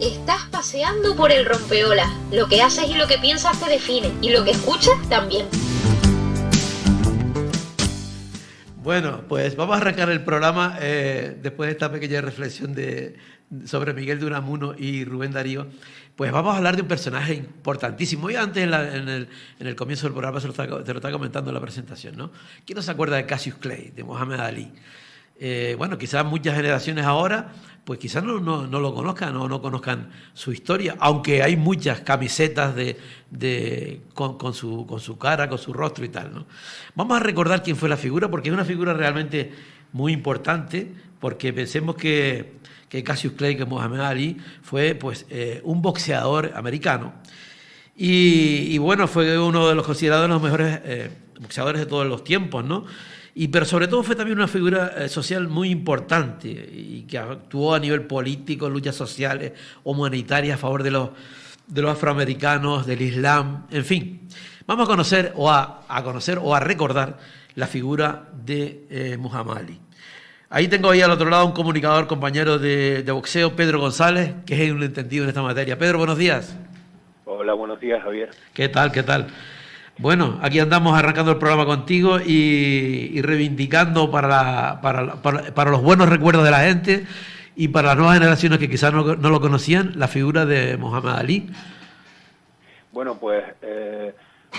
Estás paseando por el rompeolas. Lo que haces y lo que piensas te define. Y lo que escuchas también. Bueno, pues vamos a arrancar el programa después de esta pequeña reflexión sobre Miguel de Unamuno y Rubén Darío. Pues vamos a hablar de un personaje importantísimo. Y antes, en el comienzo del programa, te lo estaba comentando en la presentación, ¿no? ¿Quién no se acuerda de Cassius Clay, de Muhammad Ali? Bueno, quizás muchas generaciones ahora, pues quizás no lo conozcan o no conozcan su historia, aunque hay muchas camisetas con su cara, con su rostro y tal, ¿no? Vamos a recordar quién fue la figura, porque es una figura realmente muy importante, porque pensemos que Cassius Clay, que Muhammad Ali, fue pues un boxeador americano. Y bueno, fue uno de los considerados los mejores boxeadores de todos los tiempos, ¿no? Pero sobre todo fue también una figura social muy importante y que actuó a nivel político, en luchas sociales, humanitarias a favor de los afroamericanos, del Islam, en fin. Vamos a conocer o a recordar la figura de Muhammad Ali. Ahí tengo ahí al otro lado un comunicador, compañero de boxeo, Pedro González, que es un entendido en esta materia. Pedro, buenos días. Hola, buenos días, Javier. ¿Qué tal? ¿Qué tal? Bueno, aquí andamos arrancando el programa contigo y reivindicando para los buenos recuerdos de la gente y para las nuevas generaciones que quizás no lo conocían, la figura de Muhammad Ali. Bueno, pues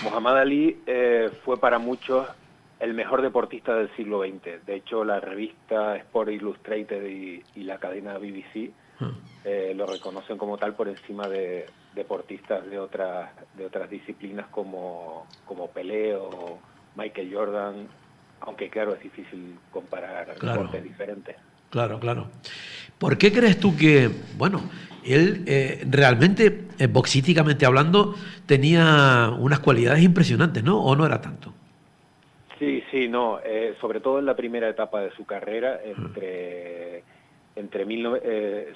Muhammad Ali fue para muchos el mejor deportista del siglo XX. De hecho, la revista Sport Illustrated y la cadena BBC lo reconocen como tal por encima de deportistas de otras disciplinas como Pelé o Michael Jordan, aunque claro, es difícil comparar deportes diferentes. Claro. ¿Por qué crees tú que, bueno, él realmente, boxísticamente hablando, tenía unas cualidades impresionantes, ¿no? ¿O no era tanto? Sí, no, sobre todo en la primera etapa de su carrera,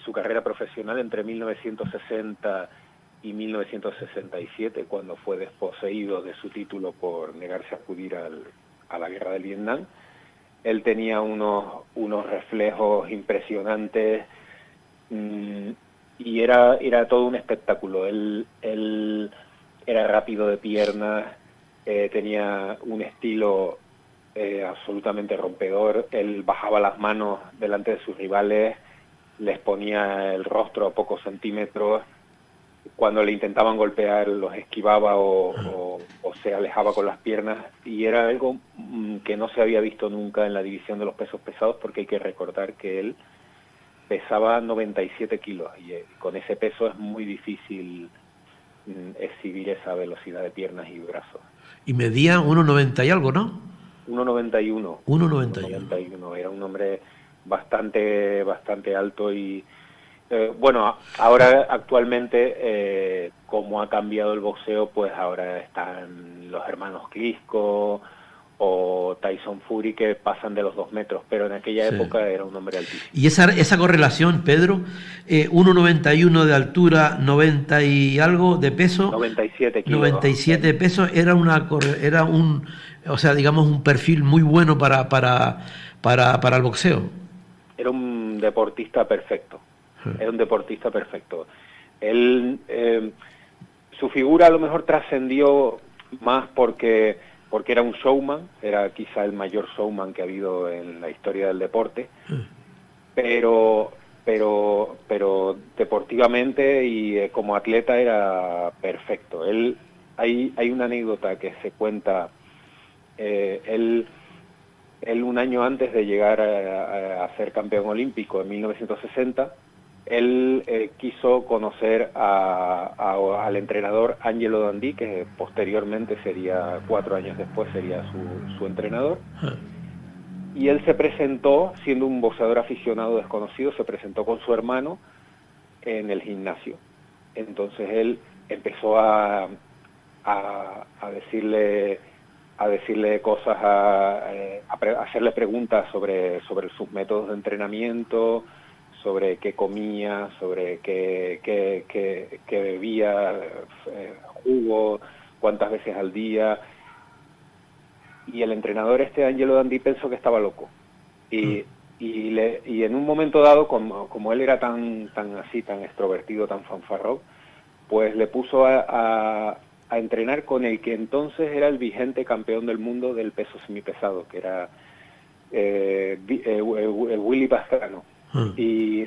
su carrera profesional entre 1960 y 1967, cuando fue desposeído de su título por negarse a acudir a la guerra del Vietnam. Él tenía unos reflejos impresionantes y era todo un espectáculo. Él era rápido de piernas, tenía un estilo absolutamente rompedor. Él bajaba las manos delante de sus rivales, les ponía el rostro a pocos centímetros. Cuando le intentaban golpear los esquivaba o se alejaba con las piernas, y era algo que no se había visto nunca en la división de los pesos pesados, porque hay que recordar que él pesaba 97 kilos y con ese peso es muy difícil exhibir esa velocidad de piernas y brazos. Y medía 1,90 y algo, ¿no? 1,91. 1,91. Era un hombre bastante alto y bueno, ahora actualmente, como ha cambiado el boxeo, pues ahora están los hermanos Klitschko o Tyson Fury, que pasan de los 2 metros, pero en aquella época era un hombre altísimo. Y esa correlación, Pedro, 1,91 de altura, 90 y algo de peso, 97 kilos. 97 pesos, era un, o sea, digamos, un perfil muy bueno para el boxeo. Era un deportista perfecto. Era un deportista perfecto. Él, su figura a lo mejor trascendió más porque era un showman, era quizá el mayor showman que ha habido en la historia del deporte, pero deportivamente y como atleta era perfecto. Hay una anécdota que se cuenta, él un año antes de llegar a ser campeón olímpico en 1960, él quiso conocer al entrenador Angelo Dundee, que posteriormente 4 años después sería su entrenador. Y él se presentó, siendo un boxeador aficionado desconocido, se presentó con su hermano en el gimnasio. Entonces él empezó a decirle cosas, a hacerle preguntas sobre sus métodos de entrenamiento, sobre qué comía, sobre qué bebía, jugo, cuántas veces al día. Y el entrenador Angelo Dundee pensó que estaba loco y y en un momento dado, como él era tan extrovertido, tan fanfarrón, pues le puso a entrenar con el que entonces era el vigente campeón del mundo del peso semipesado, que era Willy Pastrano. Y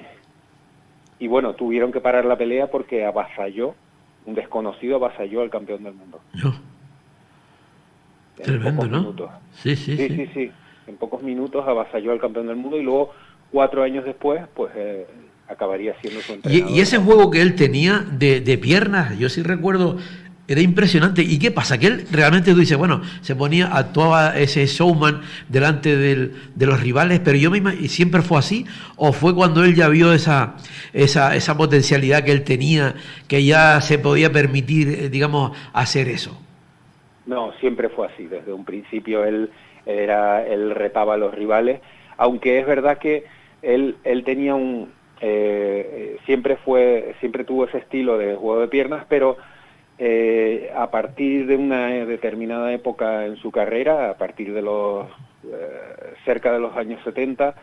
bueno, tuvieron que parar la pelea porque un desconocido avasalló al campeón del mundo. Tremendo, ¿no? Minutos. Sí. En pocos minutos avasalló al campeón del mundo y luego 4 años después, pues acabaría siendo su entrenador. Y ese juego que él tenía de piernas, yo sí recuerdo, era impresionante. ¿Y qué pasa? Que él realmente, tú dices, bueno, actuaba ese showman delante de los rivales, pero yo misma, ¿y siempre fue así? ¿O fue cuando él ya vio esa potencialidad que él tenía, que ya se podía permitir, digamos, hacer eso? No, siempre fue así. Desde un principio él retaba a los rivales, aunque es verdad que él tenía siempre tuvo ese estilo de juego de piernas, pero a partir de una determinada época en su carrera, a partir de cerca de los años 70,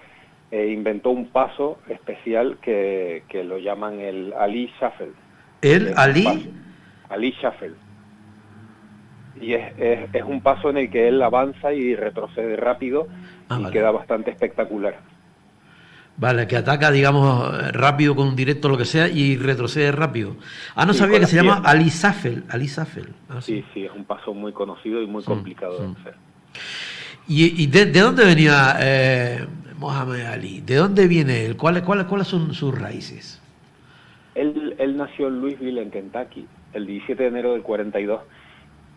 inventó un paso especial que lo llaman el Ali Shuffle. ¿El Ali? Ali Shuffle. Y es un paso en el que él avanza y retrocede rápido vale. Queda bastante espectacular. Vale, que ataca, digamos, rápido con un directo o lo que sea y retrocede rápido. No sí, sabía que se llama Ali Shuffle. Ali Shuffle. Sí, es un paso muy conocido y muy complicado de hacer. ¿Y de dónde venía Mohamed Ali? ¿De dónde viene él? ¿Cuáles son sus raíces? Él nació en Louisville, en Kentucky, el 17 de enero del 42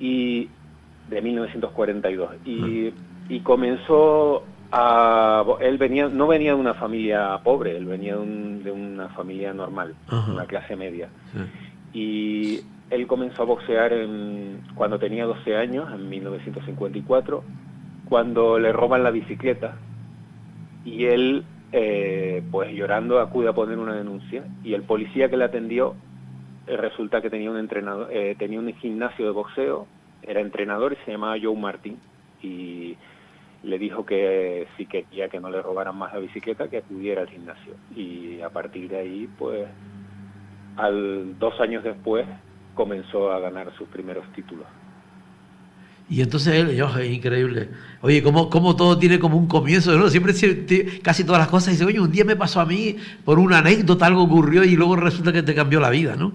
y de 1942 y comenzó él no venía de una familia pobre, él venía de una familia normal, una clase media. Y él comenzó a boxear cuando tenía 12 años, en 1954, cuando le roban la bicicleta y él, pues llorando, acude a poner una denuncia y el policía que le atendió resulta que tenía un entrenador, tenía un gimnasio de boxeo, era entrenador y se llamaba Joe Martin y le dijo que si quería que no le robaran más la bicicleta, que acudiera al gimnasio. Y a partir de ahí, pues, 2 años después, comenzó a ganar sus primeros títulos. Y entonces él, es increíble. Oye, como todo tiene como un comienzo, ¿no? Siempre, casi todas las cosas, dice, oye, un día me pasó a mí por una anécdota, algo ocurrió y luego resulta que te cambió la vida, ¿no?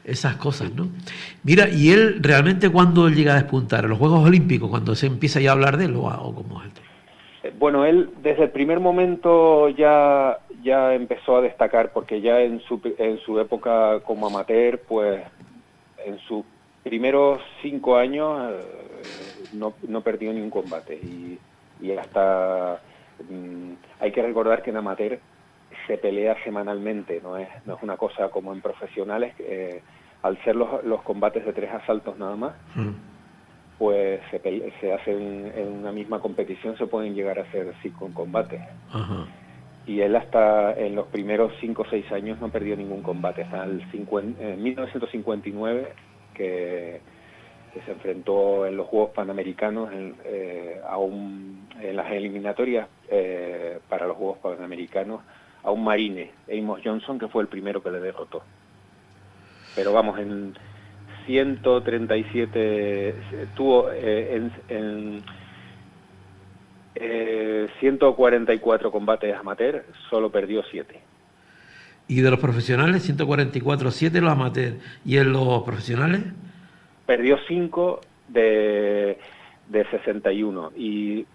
Esas cosas, ¿no? Mira, ¿y él realmente cuándo llega a despuntar? ¿En los Juegos Olímpicos, cuando se empieza ya a hablar de él o cómo es esto? Bueno, él desde el primer momento ya empezó a destacar, porque ya en su época como amateur, pues en sus primeros 5 años no perdió ni un combate y hasta hay que recordar que en amateur se pelea semanalmente, no es una cosa como en profesionales, al ser los combates de 3 asaltos nada más, pues se hacen en una misma competición, se pueden llegar a hacer 5 combates. Y él hasta en los primeros 5 o 6 años no perdió ningún combate, hasta en 1959 que se enfrentó en los Juegos Panamericanos en las eliminatorias para los Juegos Panamericanos a un marine, Amos Johnson, que fue el primero que le derrotó. Pero vamos, en 137 tuvo en 144 combates amateur, solo perdió 7. ¿Y de los profesionales? 144, 7 los amateurs. ¿Y en los profesionales? Perdió 5 de 61 y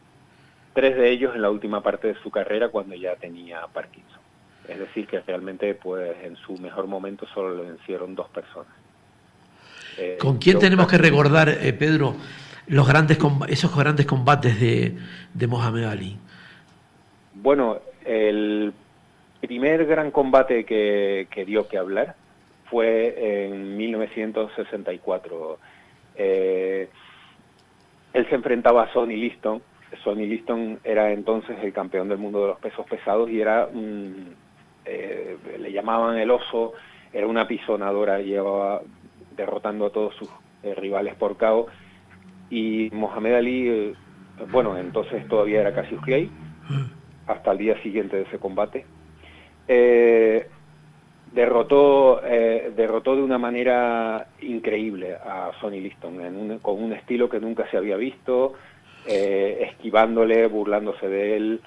3 de ellos en la última parte de su carrera cuando ya tenía Parkinson. Es decir, que realmente pues en su mejor momento solo le vencieron 2 personas. ¿Con quién tenemos que recordar, Pedro, esos grandes combates de Mohamed Ali? Bueno, el primer gran combate que dio que hablar fue en 1964. Él se enfrentaba a Sonny Liston. Sonny Liston era entonces el campeón del mundo de los pesos pesados y era le llamaban el oso, era una pisonadora, llevaba derrotando a todos sus rivales por KO. Y Mohamed Ali, bueno, entonces todavía era Cassius Clay, hasta el día siguiente de ese combate. Derrotó de una manera increíble a Sonny Liston, con un estilo que nunca se había visto, esquivándole, burlándose de él.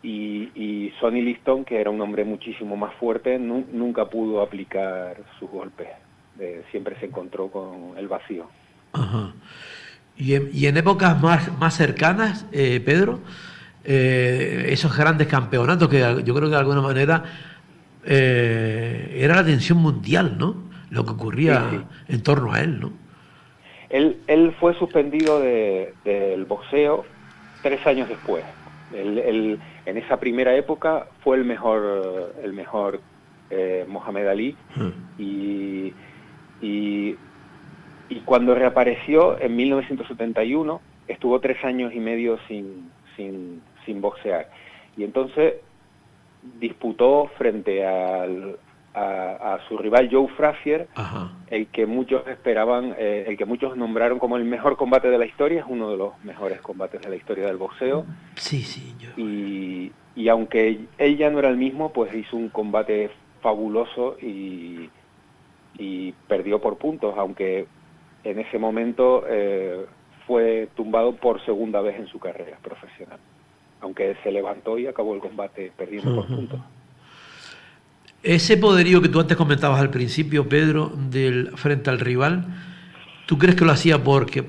Y Sonny Liston, que era un hombre muchísimo más fuerte, nunca pudo aplicar sus golpes. Siempre se encontró con el vacío. Ajá. Y en épocas más cercanas, Pedro, esos grandes campeonatos que yo creo que de alguna manera era la atención mundial, ¿no? Lo que ocurría Sí. en torno a él, ¿no? Él fue suspendido del boxeo 3 años después. En esa primera época fue el mejor Mohamed Ali. Y cuando reapareció en 1971 estuvo 3 años y medio sin boxear, y entonces disputó frente a su rival Joe Frazier. Ajá. El que muchos esperaban, el que muchos nombraron como el mejor combate de la historia. Es uno de los mejores combates de la historia del boxeo. Sí, yo... y aunque él ya no era el mismo, pues hizo un combate fabuloso y perdió por puntos, aunque en ese momento fue tumbado por segunda vez en su carrera profesional, aunque se levantó y acabó el combate perdiendo por puntos. Ese poderío que tú antes comentabas al principio, Pedro, frente al rival, ¿tú crees que lo hacía porque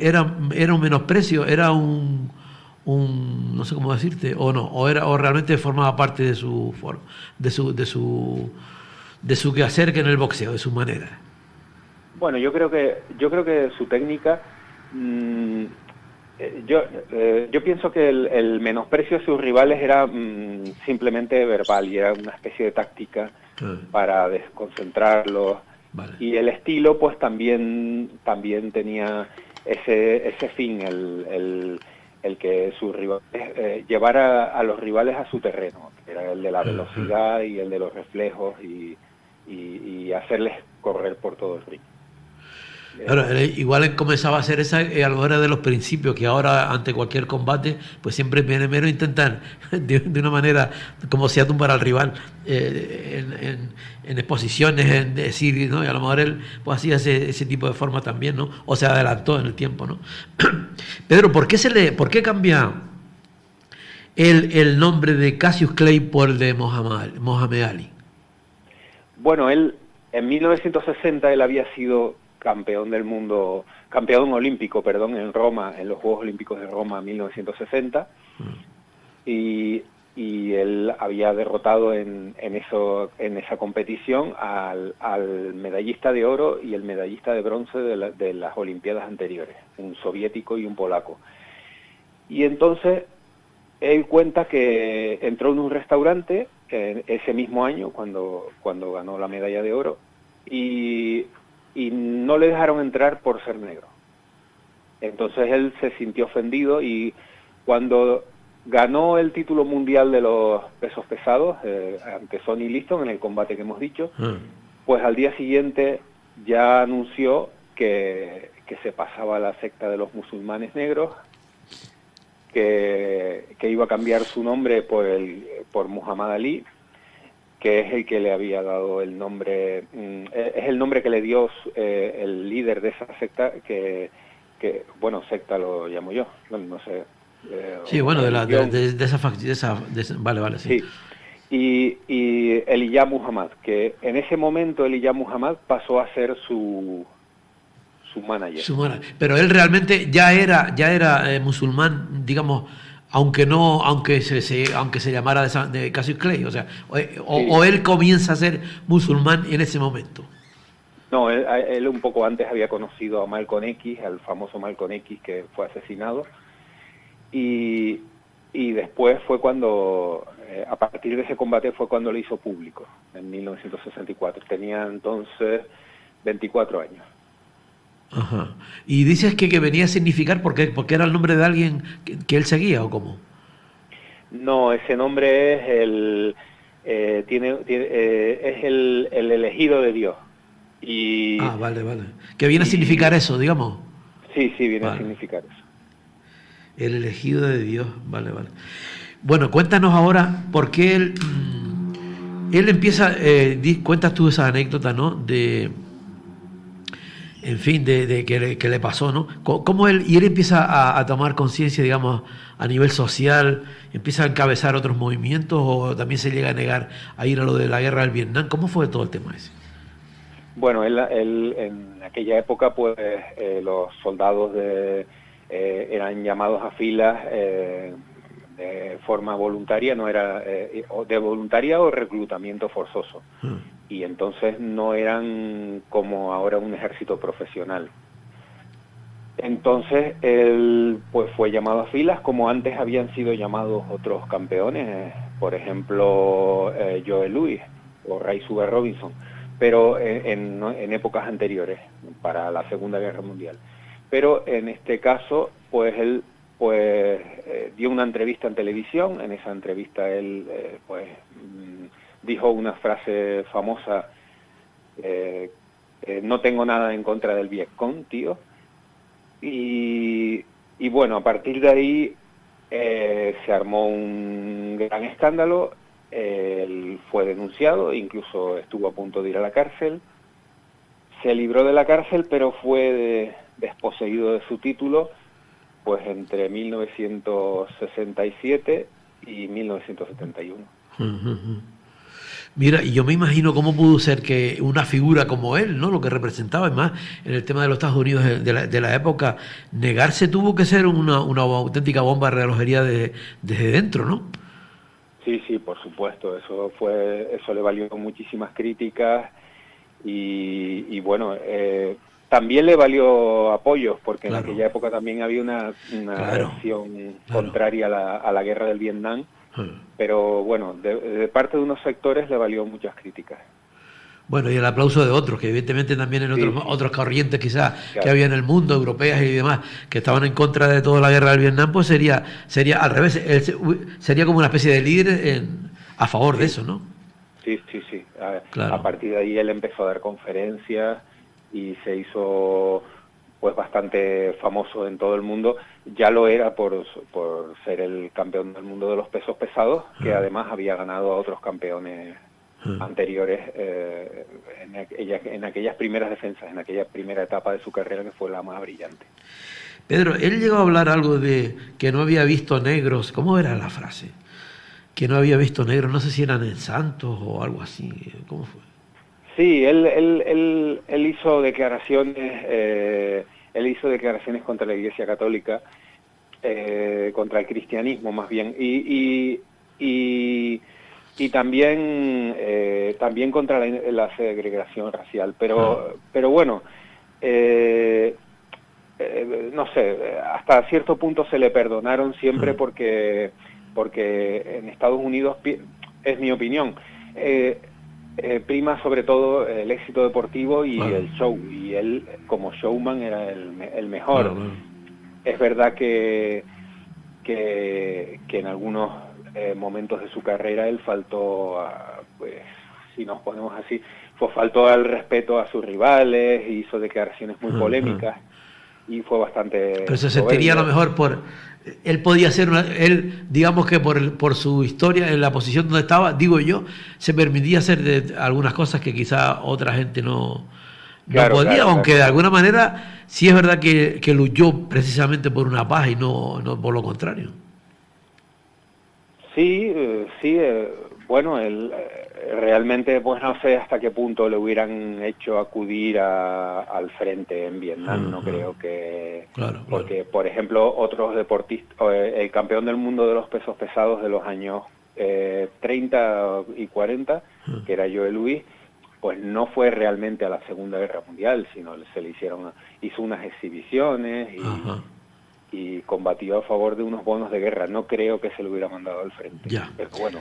era un menosprecio, era un no sé cómo decirte, o no, o realmente formaba parte de su quehacer que en el boxeo, de su manera? Bueno, yo creo que su técnica, yo pienso que el menosprecio a sus rivales era simplemente verbal, y era una especie de táctica para desconcentrarlos. Vale. Y el estilo pues también tenía ese fin, el que sus rivales llevara a los rivales a su terreno, que era el de la velocidad y el de los reflejos, y hacerles correr por todo el ring. Claro, igual comenzaba a hacer esa a lo mejor de los principios, que ahora ante cualquier combate pues siempre primero intentan de una manera como sea tumbar al rival en exposiciones, en decir, ¿no? Y a lo mejor él pues hacía ese tipo de forma también, ¿no? O se adelantó en el tiempo, ¿no? Pedro, ¿por qué cambia el nombre de Cassius Clay por el de Mohamed Ali? Bueno, él en 1960 él había sido campeón olímpico, en Roma, en los Juegos Olímpicos de Roma 1960, y él había derrotado en esa competición al medallista de oro y el medallista de bronce de las Olimpiadas anteriores, un soviético y un polaco. Y entonces él cuenta que entró en un restaurante ese mismo año, cuando ganó la medalla de oro, y no le dejaron entrar por ser negro. Entonces él se sintió ofendido, y cuando ganó el título mundial de los pesos pesados ante Sonny Liston en el combate que hemos dicho, pues al día siguiente ya anunció que se pasaba a la secta de los musulmanes negros, que iba a cambiar su nombre por Muhammad Ali, que es el que le había dado el nombre, es el nombre que le dio el líder de esa secta, que bueno, secta lo llamo yo, no sé. Sí, bueno, de esa facción, vale, sí. Sí. Y Elijah Muhammad, que en ese momento Elijah Muhammad pasó a ser su manager. Pero él realmente ya era musulmán, digamos, aunque se llamara de Cassius Clay, o sea, o él comienza a ser musulmán en ese momento. No, él un poco antes había conocido a Malcolm X, al famoso Malcolm X que fue asesinado, y después fue cuando, a partir de ese combate fue cuando lo hizo público, en 1964. Tenía entonces 24 años. Ajá. Y dices que venía a significar porque era el nombre de alguien que él seguía, ¿o cómo? No, ese nombre es es el elegido de Dios. Vale. Que viene a significar eso, digamos. Sí, viene a significar eso. El elegido de Dios, vale, vale. Bueno, cuéntanos ahora por qué él empieza, cuentas tú esa anécdota, ¿no? En fin, de que le pasó, ¿no? ¿Cómo él empieza a tomar conciencia, digamos, a nivel social, empieza a encabezar otros movimientos o también se llega a negar a ir a lo de la guerra del Vietnam? ¿Cómo fue todo el tema ese? Bueno, él en aquella época, pues los soldados eran llamados a filas de forma voluntaria, no era de voluntaria o reclutamiento forzoso. Y entonces no eran como ahora un ejército profesional. Entonces él pues fue llamado a filas como antes habían sido llamados otros campeones, por ejemplo Joe Louis o Ray Sugar Robinson, pero en épocas anteriores, para la Segunda Guerra Mundial. Pero en este caso, pues él dio una entrevista en televisión. En esa entrevista él dijo una frase famosa: no tengo nada en contra del Vietcong, tío. Y bueno, a partir de ahí se armó un gran escándalo. Él fue denunciado, incluso estuvo a punto de ir a la cárcel. Se libró de la cárcel, pero fue desposeído de su título pues entre 1967 y 1971. Mira, y yo me imagino cómo pudo ser que una figura como él, ¿no? Lo que representaba, además, en el tema de los Estados Unidos de la época, negarse tuvo que ser una auténtica bomba de relojería desde dentro, ¿no? Sí, por supuesto. Eso le valió muchísimas críticas y bueno, también le valió apoyos, porque en aquella época también había una reacción contraria a la guerra del Vietnam. Pero bueno, de parte de unos sectores le valió muchas críticas. Bueno, y el aplauso de otros, que evidentemente también en otras corrientes quizás que había en el mundo, europeas y demás, que estaban en contra de toda la guerra del Vietnam, pues sería al revés, sería como una especie de líder a favor de eso, ¿no? Sí. A partir de ahí él empezó a dar conferencias y se hizo pues bastante famoso en todo el mundo. Ya lo era por ser el campeón del mundo de los pesos pesados, que además había ganado a otros campeones anteriores en aquellas primeras defensas, en aquella primera etapa de su carrera que fue la más brillante. Pedro, él llegó a hablar algo de que no había visto negros. ¿Cómo era la frase? Que no había visto negros, no sé si eran en Santos o algo así. ¿Cómo fue? Sí, él hizo declaraciones contra la Iglesia Católica, contra el cristianismo más bien, y también contra la segregación racial, pero bueno, no sé, hasta cierto punto se le perdonaron siempre porque en Estados Unidos, es mi opinión, prima sobre todo el éxito deportivo y el show, y él como showman era el mejor. Es verdad que en algunos momentos de su carrera él faltó pues si nos ponemos así, pues faltó al respeto a sus rivales, hizo declaraciones muy polémicas y fue bastante... Pero se sentiría a lo mejor él podía ser él, digamos que por su historia en la posición donde estaba, digo yo, se permitía hacer algunas cosas que quizá otra gente no podía, aunque de alguna manera sí es verdad que luchó precisamente por una paz y no por lo contrario. Sí, bueno, él realmente pues no sé hasta qué punto le hubieran hecho acudir al frente en Vietnam, no creo que... Porque, por ejemplo, otros deportistas, el campeón del mundo de los pesos pesados de los años 30 y 40, que era Joe Louis, pues no fue realmente a la Segunda Guerra Mundial, sino hizo unas exhibiciones y combatió a favor de unos bonos de guerra. No creo que se lo hubiera mandado al frente. Pero bueno.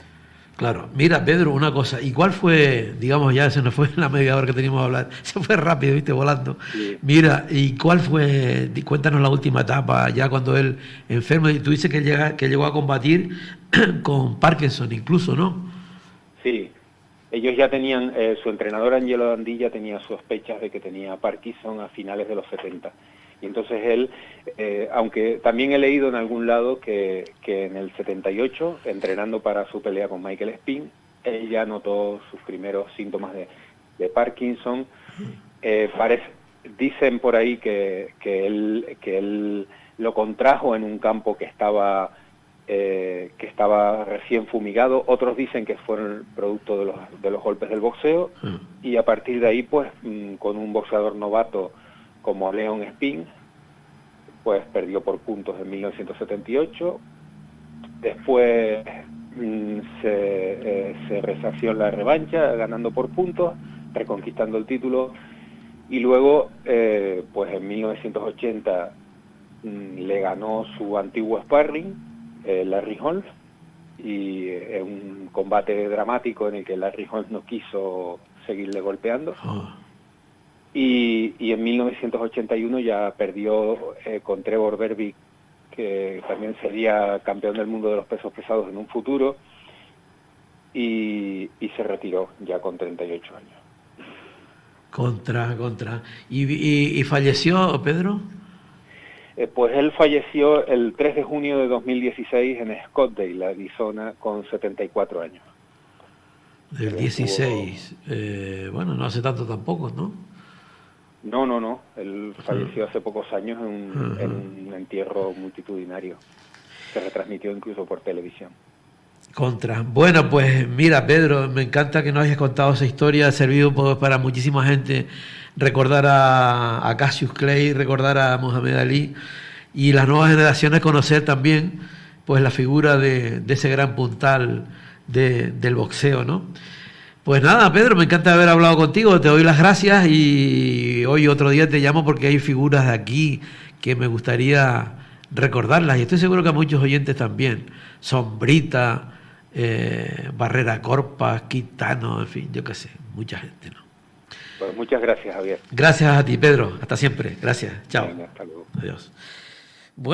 Claro. Mira, Pedro, una cosa. ¿Y cuál fue, digamos, ya se nos fue la media hora que teníamos a hablar? Se fue rápido, viste, volando. Sí. Mira, ¿y cuál fue, cuéntanos la última etapa, ya cuando él enfermo? Y tú dices que llegó a combatir con Parkinson incluso, ¿no? Sí. Ellos ya tenían, su entrenador Angelo Dandilla tenía sospechas de que tenía Parkinson a finales de los 70. Y entonces él, aunque también he leído en algún lado que en el 78, entrenando para su pelea con Michael Spin, él ya notó sus primeros síntomas de Parkinson. Dicen por ahí que él lo contrajo en un campo que estaba recién fumigado. Otros dicen que fueron producto de los golpes del boxeo, y a partir de ahí, pues, con un boxeador novato como Leon Spin, pues perdió por puntos en 1978. Después se resarció en la revancha, ganando por puntos, reconquistando el título, y luego, pues en 1980 le ganó su antiguo sparring, Larry Holmes, y un combate dramático en el que Larry Holmes no quiso seguirle golpeando. Y en 1981 ya perdió con Trevor Berbick, que también sería campeón del mundo de los pesos pesados en un futuro, y se retiró ya con 38 años. Contra. ¿Y falleció, Pedro? Pues él falleció el 3 de junio de 2016 en Scottsdale, Arizona, con 74 años. Del 16. Bueno, no hace tanto tampoco, ¿no? No. Él falleció hace pocos años en un entierro multitudinario. Se retransmitió incluso por televisión. Bueno, pues mira, Pedro, me encanta que nos hayas contado esa historia. Ha servido para muchísima gente recordar a Cassius Clay, recordar a Muhammad Ali, y las nuevas generaciones conocer también, pues, la figura de ese gran puntal del boxeo, ¿no? Pues nada, Pedro, me encanta haber hablado contigo, te doy las gracias, y hoy otro día te llamo porque hay figuras de aquí que me gustaría recordarlas, y estoy seguro que a muchos oyentes también. Sombrita, Barrera Corpas, Quitano, en fin, yo qué sé, mucha gente, ¿no? Pues muchas gracias, Javier. Gracias a ti, Pedro, hasta siempre, gracias, chao. Venga, hasta luego. Adiós.